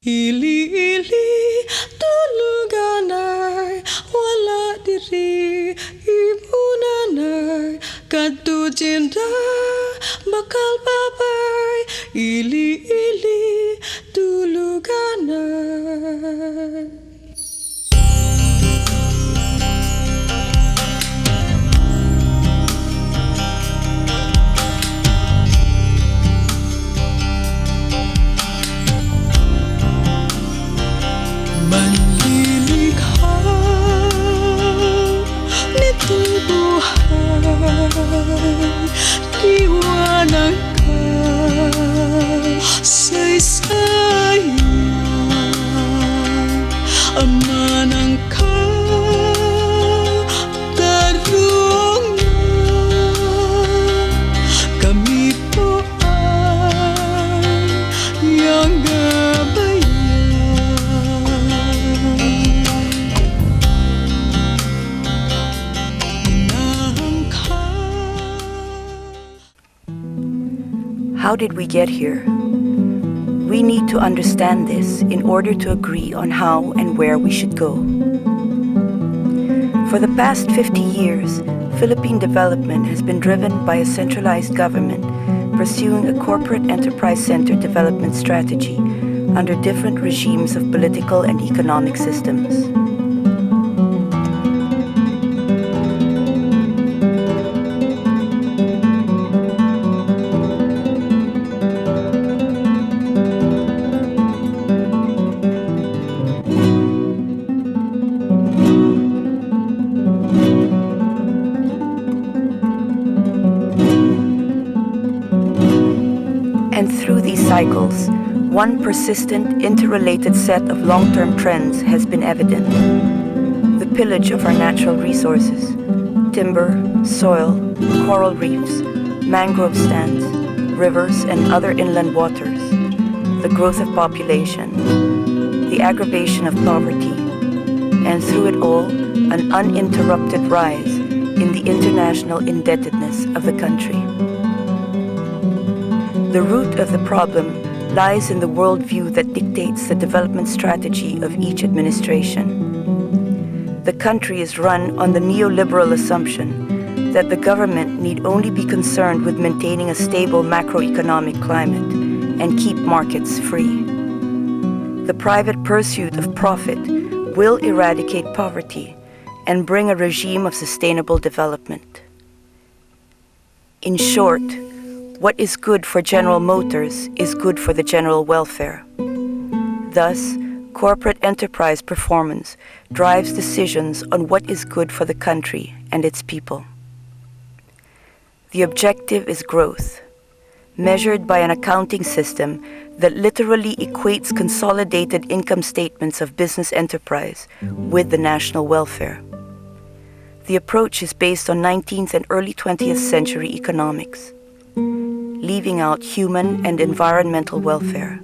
Ili-ili, tuluganay, wala diri, ibunanay, kadto cinta, bakal babay, ili-ili, tuluganay. Manlilikha nitong buhay, diwanag ka sa isayang ama ng katarungan. Kami po ay iyong gabayan. How did we get here? We need to understand this in order to agree on how and where we should go. For the past 50 years, Philippine development has been driven by a centralized government pursuing a corporate enterprise-centered development strategy under different regimes of political and economic systems. And through these cycles, one persistent, interrelated set of long-term trends has been evident. The pillage of our natural resources, timber, soil, coral reefs, mangrove stands, rivers and other inland waters, the growth of population, the aggravation of poverty, and through it all, an uninterrupted rise in the international indebtedness of the country. The root of the problem lies in the worldview that dictates the development strategy of each administration. The country is run on the neoliberal assumption that the government need only be concerned with maintaining a stable macroeconomic climate and keep markets free. The private pursuit of profit will eradicate poverty and bring a regime of sustainable development. In short, what is good for General Motors is good for the general welfare. Thus, corporate enterprise performance drives decisions on what is good for the country and its people. The objective is growth, measured by an accounting system that literally equates consolidated income statements of business enterprise with the national welfare. The approach is based on 19th and early 20th century economics, leaving out human and environmental welfare.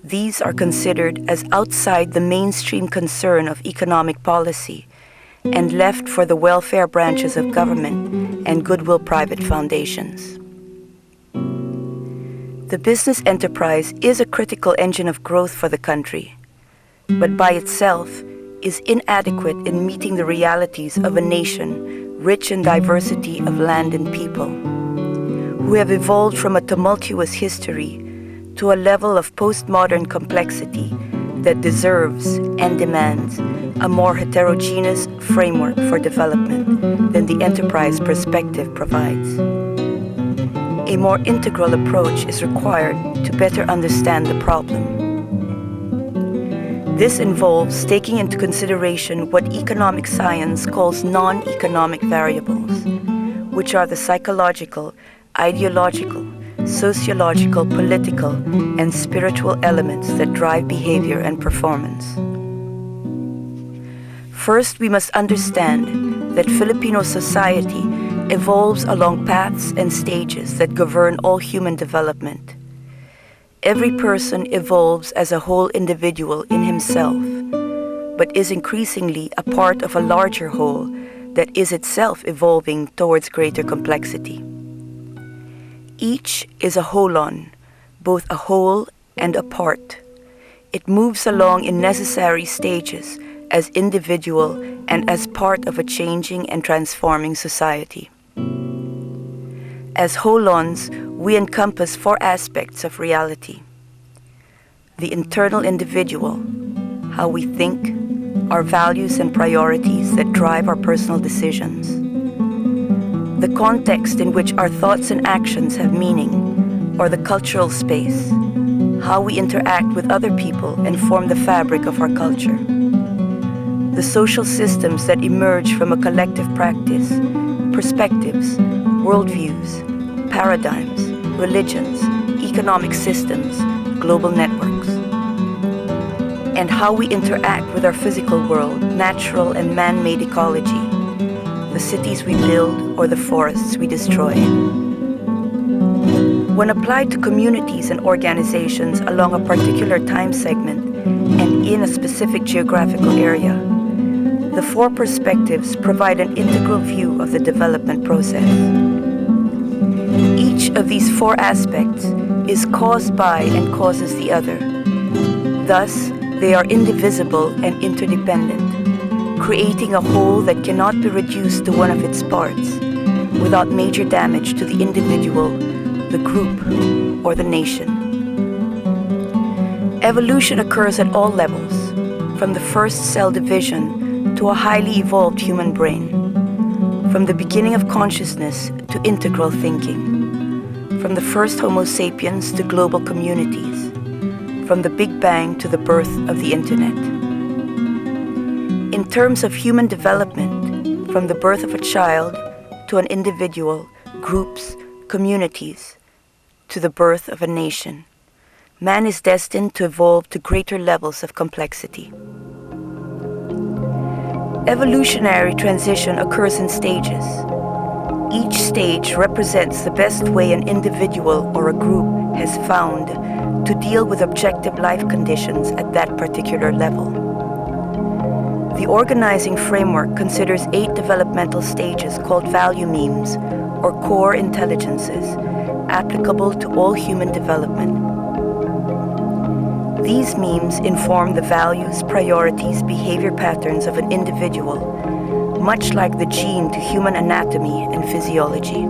These are considered as outside the mainstream concern of economic policy and left for the welfare branches of government and goodwill private foundations. The business enterprise is a critical engine of growth for the country, but by itself is inadequate in meeting the realities of a nation rich in diversity of land and people, who have evolved from a tumultuous history to a level of postmodern complexity that deserves and demands a more heterogeneous framework for development than the enterprise perspective provides. A more integral approach is required to better understand the problem. This involves taking into consideration what economic science calls non-economic variables, which are the psychological, ideological, sociological, political, and spiritual elements that drive behavior and performance. First, we must understand that Filipino society evolves along paths and stages that govern all human development. Every person evolves as a whole individual in himself, but is increasingly a part of a larger whole that is itself evolving towards greater complexity. Each is a holon, both a whole and a part. It moves along in necessary stages as individual and as part of a changing and transforming society. As holons, we encompass four aspects of reality: the internal individual, how we think, our values and priorities that drive our personal decisions; the context in which our thoughts and actions have meaning, or the cultural space, how we interact with other people and form the fabric of our culture; the social systems that emerge from a collective practice, perspectives, worldviews, paradigms, religions, economic systems, global networks; and how we interact with our physical world, natural and man-made ecology, the cities we build or the forests we destroy. When applied to communities and organizations along a particular time segment and in a specific geographical area, the four perspectives provide an integral view of the development process. Each of these four aspects is caused by and causes the other. Thus, they are indivisible and interdependent, creating a whole that cannot be reduced to one of its parts without major damage to the individual, the group, or the nation. Evolution occurs at all levels, from the first cell division to a highly evolved human brain, from the beginning of consciousness to integral thinking, from the first Homo sapiens to global communities, from the Big Bang to the birth of the Internet. In terms of human development, from the birth of a child to an individual, groups, communities, to the birth of a nation, man is destined to evolve to greater levels of complexity. Evolutionary transition occurs in stages. Each stage represents the best way an individual or a group has found to deal with objective life conditions at that particular level. The organizing framework considers 8 developmental stages called value memes, or core intelligences, applicable to all human development. These memes inform the values, priorities, behavior patterns of an individual, much like the gene to human anatomy and physiology.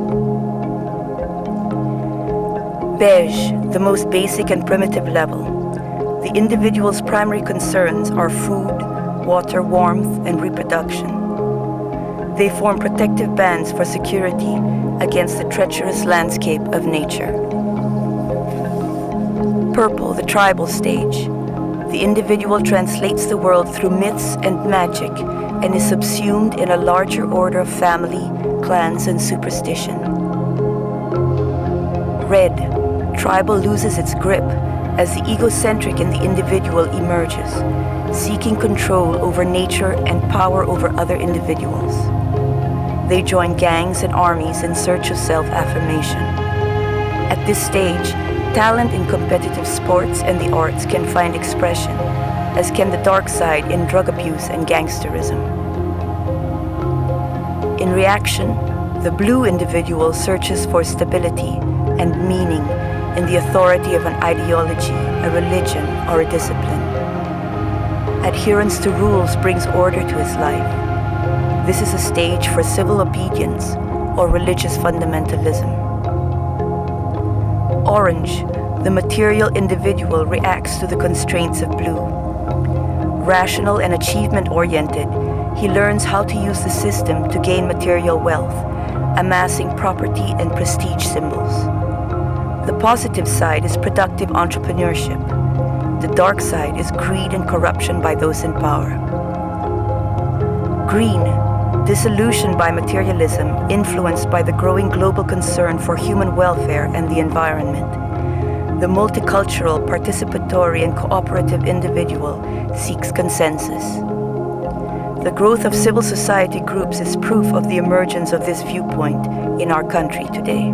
Beige, the most basic and primitive level. The individual's primary concerns are food, water, warmth, and reproduction. They form protective bands for security against the treacherous landscape of nature. Purple, the tribal stage. The individual translates the world through myths and magic and is subsumed in a larger order of family, clans, and superstition. Red, tribal loses its grip as the egocentric in the individual emerges, seeking control over nature and power over other individuals. They join gangs and armies in search of self-affirmation. At this stage, talent in competitive sports and the arts can find expression, as can the dark side in drug abuse and gangsterism. In reaction, the blue individual searches for stability and meaning in the authority of an ideology, a religion, or a discipline. Adherence to rules brings order to his life. This is a stage for civil obedience or religious fundamentalism. Orange, the material individual reacts to the constraints of blue. Rational and achievement-oriented, he learns how to use the system to gain material wealth, amassing property and prestige symbols. The positive side is productive entrepreneurship. The dark side is greed and corruption by those in power. Green, disillusioned by materialism, influenced by the growing global concern for human welfare and the environment. The multicultural, participatory, and cooperative individual seeks consensus. The growth of civil society groups is proof of the emergence of this viewpoint in our country today.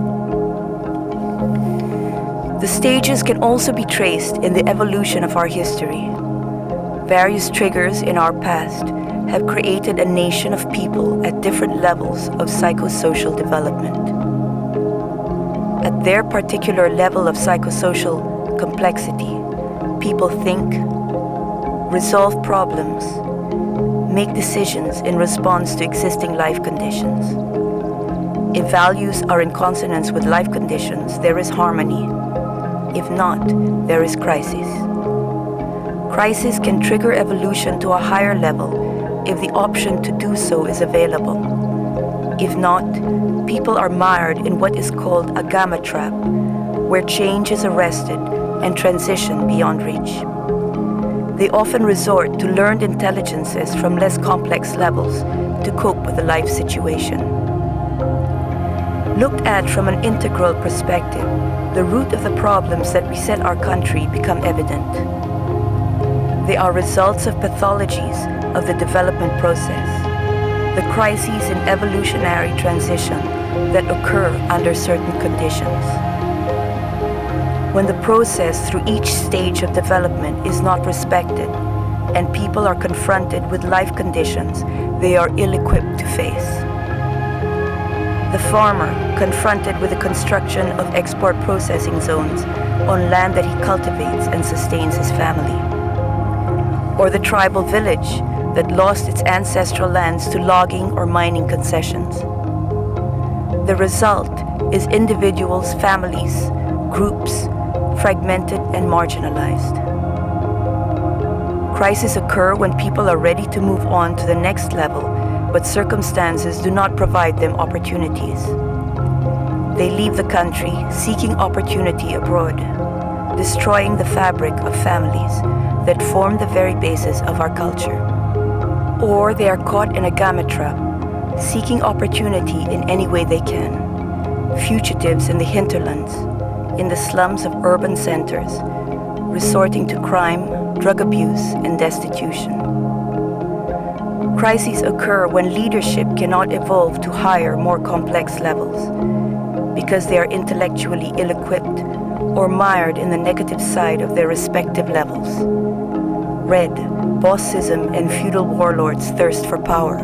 The stages can also be traced in the evolution of our history. Various triggers in our past have created a nation of people at different levels of psychosocial development. At their particular level of psychosocial complexity, people think, resolve problems, make decisions in response to existing life conditions. If values are in consonance with life conditions, there is harmony. If not, there is crisis. Crisis can trigger evolution to a higher level if the option to do so is available. If not, people are mired in what is called a gamma trap, where change is arrested and transition beyond reach. They often resort to learned intelligences from less complex levels to cope with a life situation. Looked at from an integral perspective, the root of the problems that beset our country become evident. They are results of pathologies of the development process, the crises in evolutionary transition that occur under certain conditions. When the process through each stage of development is not respected and people are confronted with life conditions they are ill-equipped to face. The farmer, confronted with the construction of export processing zones on land that he cultivates and sustains his family. Or the tribal village that lost its ancestral lands to logging or mining concessions. The result is individuals, families, groups, fragmented and marginalized. Crises occur when people are ready to move on to the next level, but circumstances do not provide them opportunities. They leave the country seeking opportunity abroad, destroying the fabric of families that form the very basis of our culture. Or they are caught in a gamma trap, seeking opportunity in any way they can. Fugitives in the hinterlands, in the slums of urban centers, resorting to crime, drug abuse, and destitution. Crises occur when leadership cannot evolve to higher, more complex levels because they are intellectually ill-equipped or mired in the negative side of their respective levels. Red, bossism and feudal warlords thirst for power.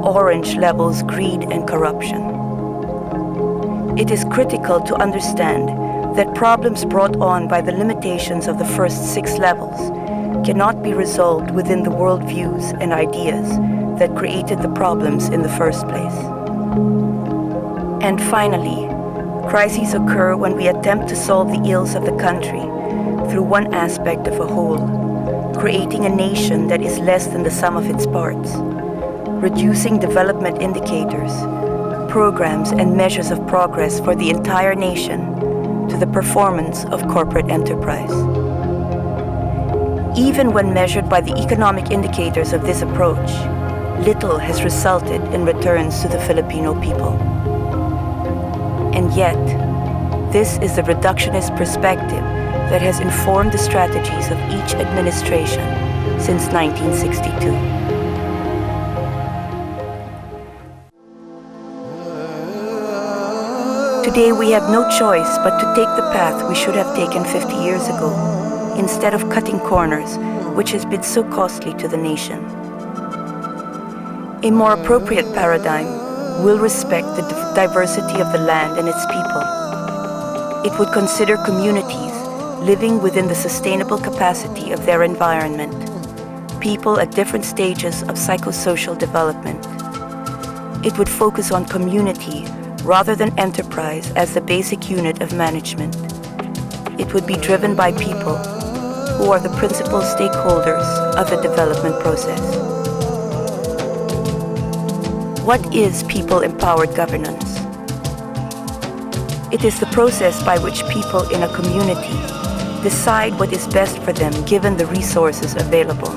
Orange levels greed and corruption. It is critical to understand that problems brought on by the limitations of the first 6 levels cannot be resolved within the worldviews and ideas that created the problems in the first place. And finally, crises occur when we attempt to solve the ills of the country through one aspect of a whole, creating a nation that is less than the sum of its parts, reducing development indicators, programs and measures of progress for the entire nation to the performance of corporate enterprise. Even when measured by the economic indicators of this approach, little has resulted in returns to the Filipino people. And yet, this is the reductionist perspective that has informed the strategies of each administration since 1962. Today we have no choice but to take the path we should have taken 50 years ago, instead of cutting corners, which has been so costly to the nation. A more appropriate paradigm will respect the diversity of the land and its people. It would consider communities living within the sustainable capacity of their environment, people at different stages of psychosocial development. It would focus on community rather than enterprise as the basic unit of management. It would be driven by people who are the principal stakeholders of the development process. What is people-empowered governance? It is the process by which people in a community decide what is best for them given the resources available.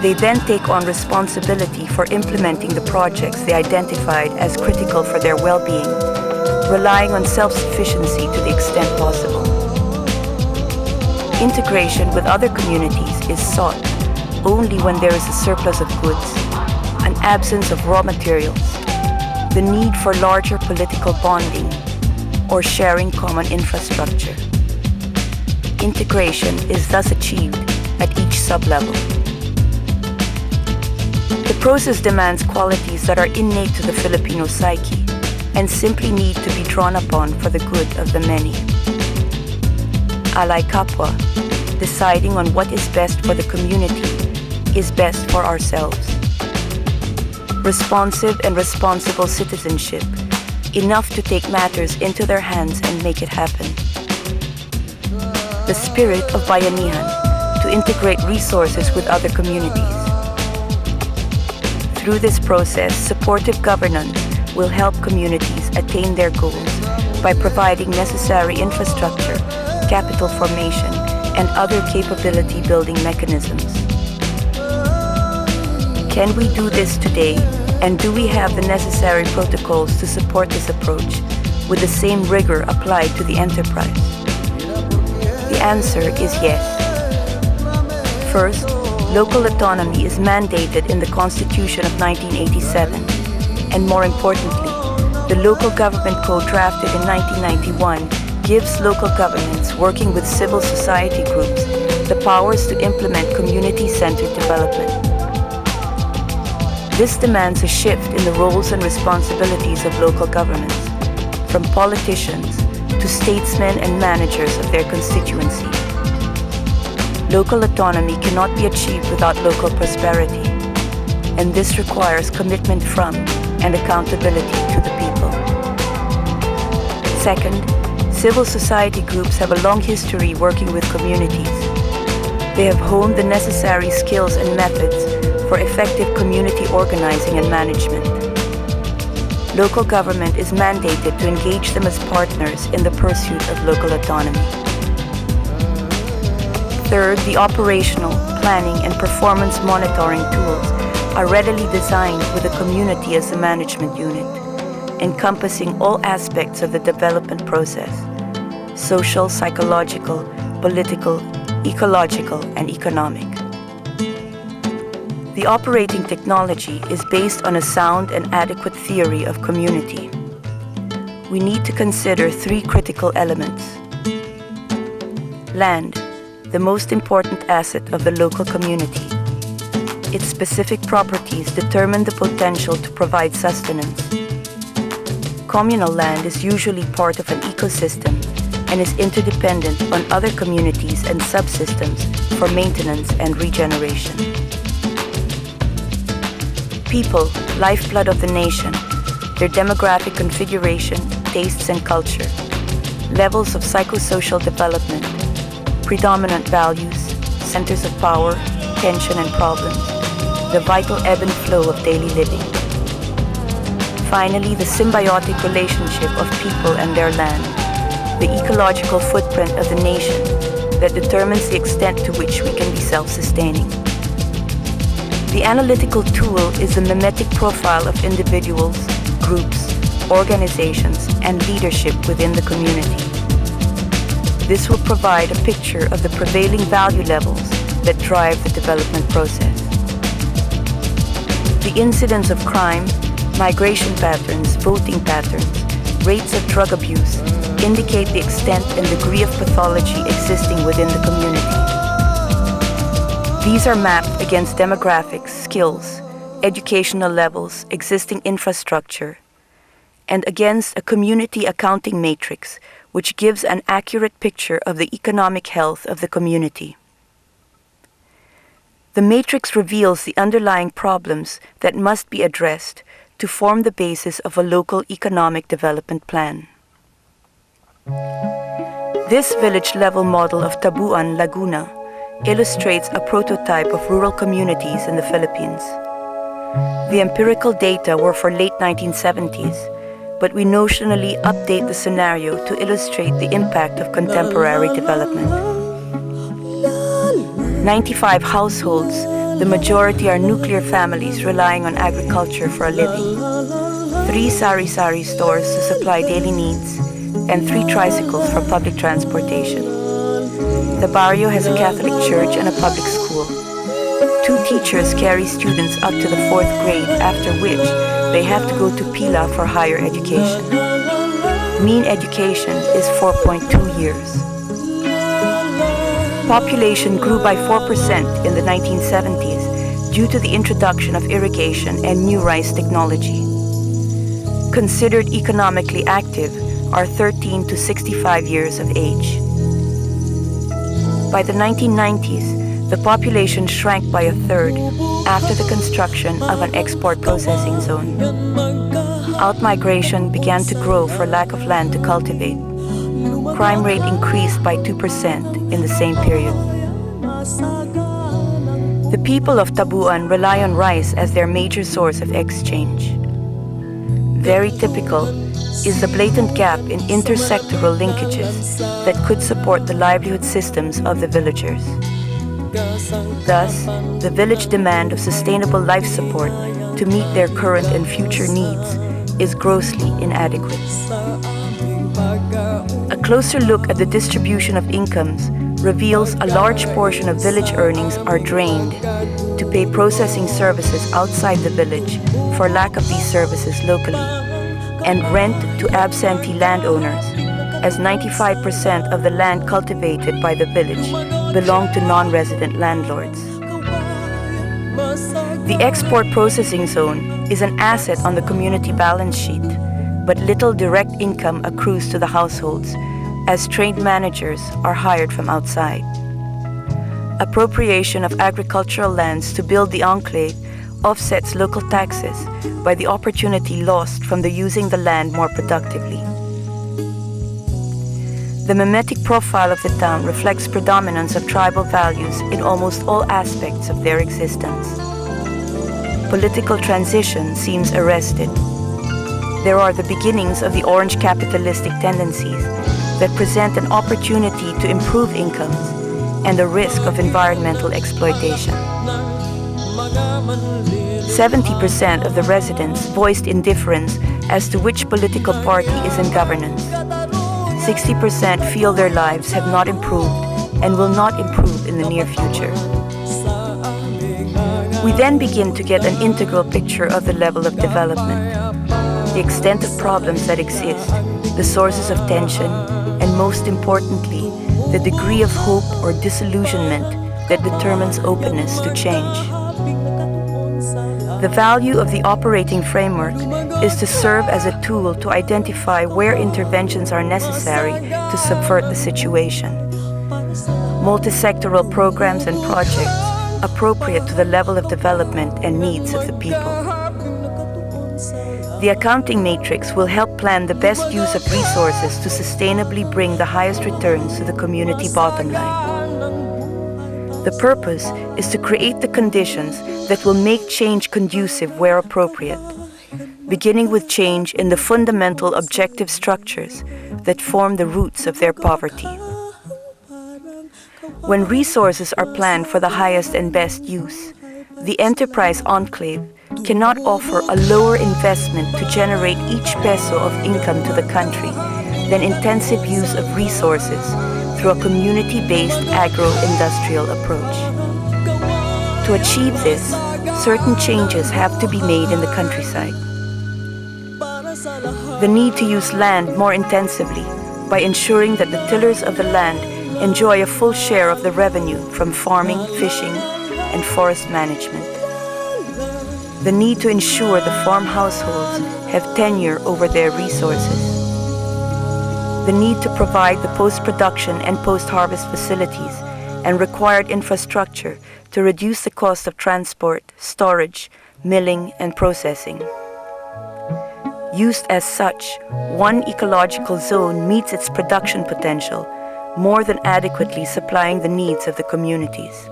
They then take on responsibility for implementing the projects they identified as critical for their well-being, relying on self-sufficiency to the extent possible. Integration with other communities is sought only when there is a surplus of goods, an absence of raw materials, the need for larger political bonding, or sharing common infrastructure. Integration is thus achieved at each sub-level. The process demands qualities that are innate to the Filipino psyche and simply need to be drawn upon for the good of the many. Alay kapwa, deciding on what is best for the community is best for ourselves. Responsive and responsible citizenship, enough to take matters into their hands and make it happen. The spirit of Bayanihan, to integrate resources with other communities. Through this process, supportive governance will help communities attain their goals by providing necessary infrastructure, capital formation, and other capability-building mechanisms. Can we do this today, and do we have the necessary protocols to support this approach with the same rigor applied to the enterprise? The answer is yes. First, local autonomy is mandated in the Constitution of 1987, and more importantly, the Local Government Code drafted in 1991 gives local governments working with civil society groups the powers to implement community-centered development. This demands a shift in the roles and responsibilities of local governments, from politicians to statesmen and managers of their constituency. Local autonomy cannot be achieved without local prosperity, and this requires commitment from and accountability to the people. Second, civil society groups have a long history working with communities. They have honed the necessary skills and methods for effective community organizing and management. Local government is mandated to engage them as partners in the pursuit of local autonomy. Third, the operational, planning, and performance monitoring tools are readily designed with the community as the management unit, encompassing all aspects of the development process: social, psychological, political, ecological, and economic. The operating technology is based on a sound and adequate theory of community. We need to consider three critical elements. Land, the most important asset of the local community. Its specific properties determine the potential to provide sustenance. Communal land is usually part of an ecosystem and is interdependent on other communities and subsystems for maintenance and regeneration. People, lifeblood of the nation, their demographic configuration, tastes and culture, levels of psychosocial development, predominant values, centers of power, tension and problems, the vital ebb and flow of daily living. Finally, the symbiotic relationship of people and their land, the ecological footprint of the nation that determines the extent to which we can be self-sustaining. The analytical tool is the memetic profile of individuals, groups, organizations, and leadership within the community. This will provide a picture of the prevailing value levels that drive the development process. The incidence of crime, migration patterns, voting patterns, rates of drug abuse indicate the extent and degree of pathology existing within the community. These are mapped against demographics, skills, educational levels, existing infrastructure, and against a community accounting matrix which gives an accurate picture of the economic health of the community. The matrix reveals the underlying problems that must be addressed to form the basis of a local economic development plan. This village-level model of Tabuan, Laguna, illustrates a prototype of rural communities in the Philippines. The empirical data were for late 1970s, but we notionally update the scenario to illustrate the impact of contemporary development. 95 households, the majority are nuclear families relying on agriculture for a living. 3 sari-sari stores to supply daily needs, and 3 tricycles for public transportation. The barrio has a Catholic church and a public school. 2 teachers carry students up to the 4th grade, after which they have to go to Pila for higher education. Mean education is 4.2 years. Population grew by 4% in the 1970s due to the introduction of irrigation and new rice technology. Considered economically active are 13 to 65 years of age. By the 1990s, the population shrank by a third after the construction of an export processing zone. Outmigration began to grow for lack of land to cultivate. Crime rate increased by 2% in the same period. The people of Tabuan rely on rice as their major source of exchange. Very typical is the blatant gap in intersectoral linkages that could support the livelihood systems of the villagers. Thus, the village demand of sustainable life support to meet their current and future needs is grossly inadequate. A closer look at the distribution of incomes reveals a large portion of village earnings are drained to pay processing services outside the village for lack of these services locally, and rent to absentee landowners, as 95% of the land cultivated by the village belong to non-resident landlords. The export processing zone is an asset on the community balance sheet, but little direct income accrues to the households, as trained managers are hired from outside. Appropriation of agricultural lands to build the enclave offsets local taxes by the opportunity lost from the using the land more productively. The Memetic profile of the town reflects predominance of tribal values in almost all aspects of their existence. Political transition seems arrested. There are the beginnings of the orange capitalistic tendencies that present an opportunity to improve incomes and the risk of environmental exploitation. 70% of the residents voiced indifference as to which political party is in governance. 60% feel their lives have not improved and will not improve in the near future. We then begin to get an integral picture of the level of development, the extent of problems that exist, the sources of tension, and most importantly, the degree of hope or disillusionment that determines openness to change. The value of the operating framework is to serve as a tool to identify where interventions are necessary to subvert the situation. Multisectoral programs and projects appropriate to the level of development and needs of the people. The accounting matrix will help plan the best use of resources to sustainably bring the highest returns to the community bottom line. The purpose is to create the conditions that will make change conducive where appropriate, beginning with change in the fundamental objective structures that form the roots of their poverty. When resources are planned for the highest and best use, the enterprise enclave cannot offer a lower investment to generate each peso of income to the country than intensive use of resources through a community-based agro-industrial approach. To achieve this, certain changes have to be made in the countryside. The need to use land more intensively by ensuring that the tillers of the land enjoy a full share of the revenue from farming, fishing, and forest management. The need to ensure the farm households have tenure over their resources. The need to provide the post-production and post-harvest facilities and required infrastructure to reduce the cost of transport, storage, milling, and processing. Used as such, one ecological zone meets its production potential, more than adequately supplying the needs of the communities.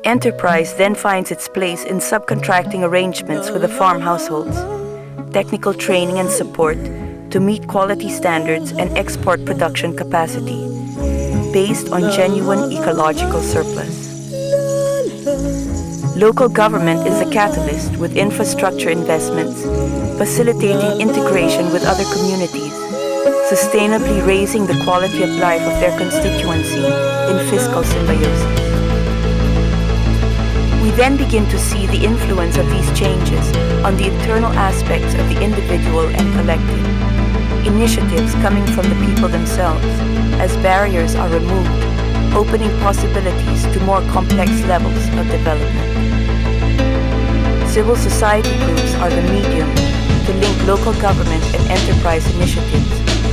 Enterprise then finds its place in subcontracting arrangements with the farm households, technical training and support to meet quality standards and export production capacity, based on genuine ecological surplus. Local government is the catalyst with infrastructure investments, facilitating integration with other communities, sustainably raising the quality of life of their constituency in fiscal symbiosis. We then begin to see the influence of these changes on the internal aspects of the individual and collective. Initiatives coming from the people themselves, as barriers are removed, opening possibilities to more complex levels of development. Civil society groups are the medium to link local government and enterprise initiatives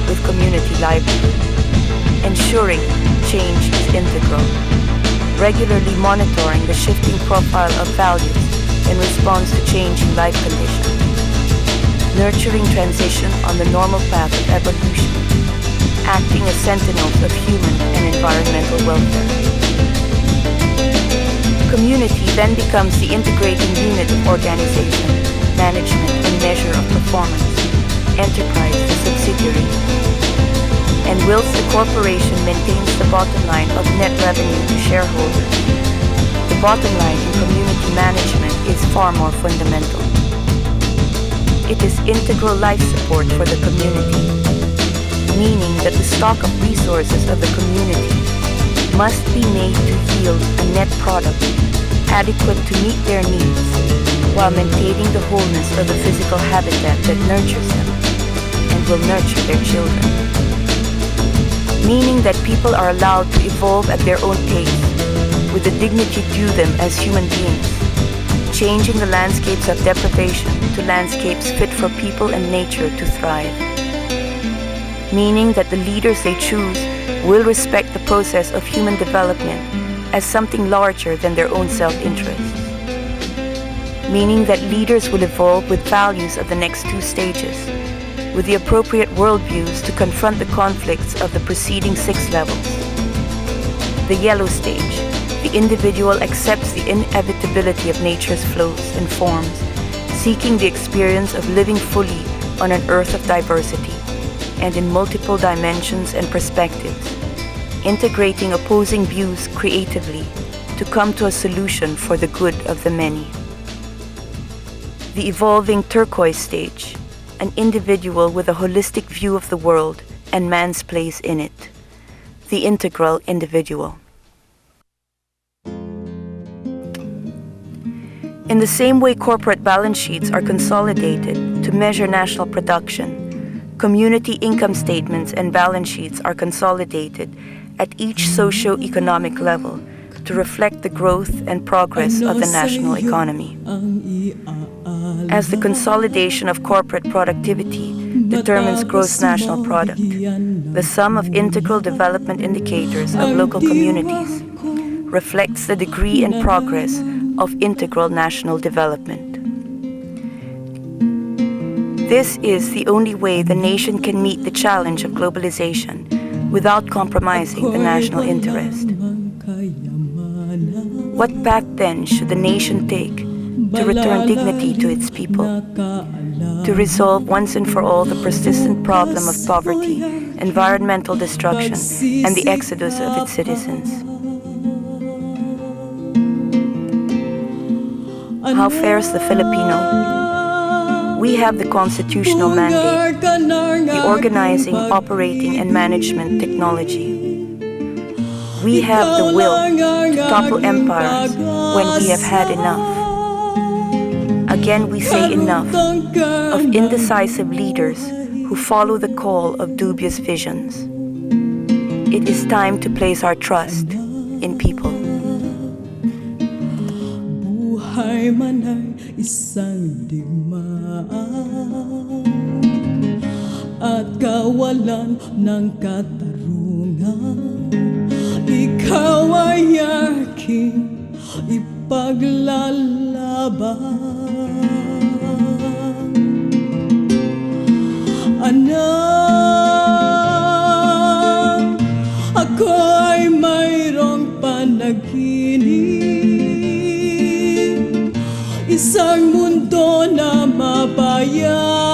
with community livelihood. ensuring change is integral, regularly monitoring the shifting profile of values in response to changing life conditions, nurturing transition on the normal path of evolution, acting as sentinels of human and environmental welfare. Community then becomes the integrating unit of organization, management, and measure of performance, enterprise the subsidiary. And whilst the corporation maintains the bottom line of net revenue to shareholders, the bottom line in community management is far more fundamental. It is integral life support for the community, meaning that the stock of resources of the community must be made to yield a net product adequate to meet their needs while maintaining the wholeness of the physical habitat that nurtures them and will nurture their children. Meaning that people are allowed to evolve at their own pace with the dignity due them as human beings, changing the landscapes of deprivation to landscapes fit for people and nature to thrive. Meaning that the leaders they choose will respect the process of human development as something larger than their own self-interest. Meaning that leaders will evolve with values of the next two stages, with the appropriate worldviews to confront the conflicts of the preceding 6 levels. The yellow stage, the individual accepts the inevitability of nature's flows and forms, seeking the experience of living fully on an earth of diversity and in multiple dimensions and perspectives, integrating opposing views creatively to come to a solution for the good of the many. The evolving turquoise stage, an individual with a holistic view of the world and man's place in it, the integral individual. In the same way corporate balance sheets are consolidated to measure national production, community income statements and balance sheets are consolidated at each socio-economic level to reflect the growth and progress of the national economy. As the consolidation of corporate productivity determines gross national product, the sum of integral development indicators of local communities reflects the degree and progress of integral national development. This is the only way the nation can meet the challenge of globalization without compromising the national interest. What path then should the nation take to return dignity to its people, to resolve once and for all the persistent problem of poverty, environmental destruction, and the exodus of its citizens? How fares the Filipino? We have the constitutional mandate, the organizing, operating, and management technology. We have the will to topple empires when we have had enough. Again, we say enough of indecisive leaders who follow the call of dubious visions. It is time to place our trust in people. Buhay man ay isang digmaan at kawalan ng katarungan. Ikaw ay aking ipaglalaban. Anak, ako ay mayroong panaginip, isang mundo na mabayan.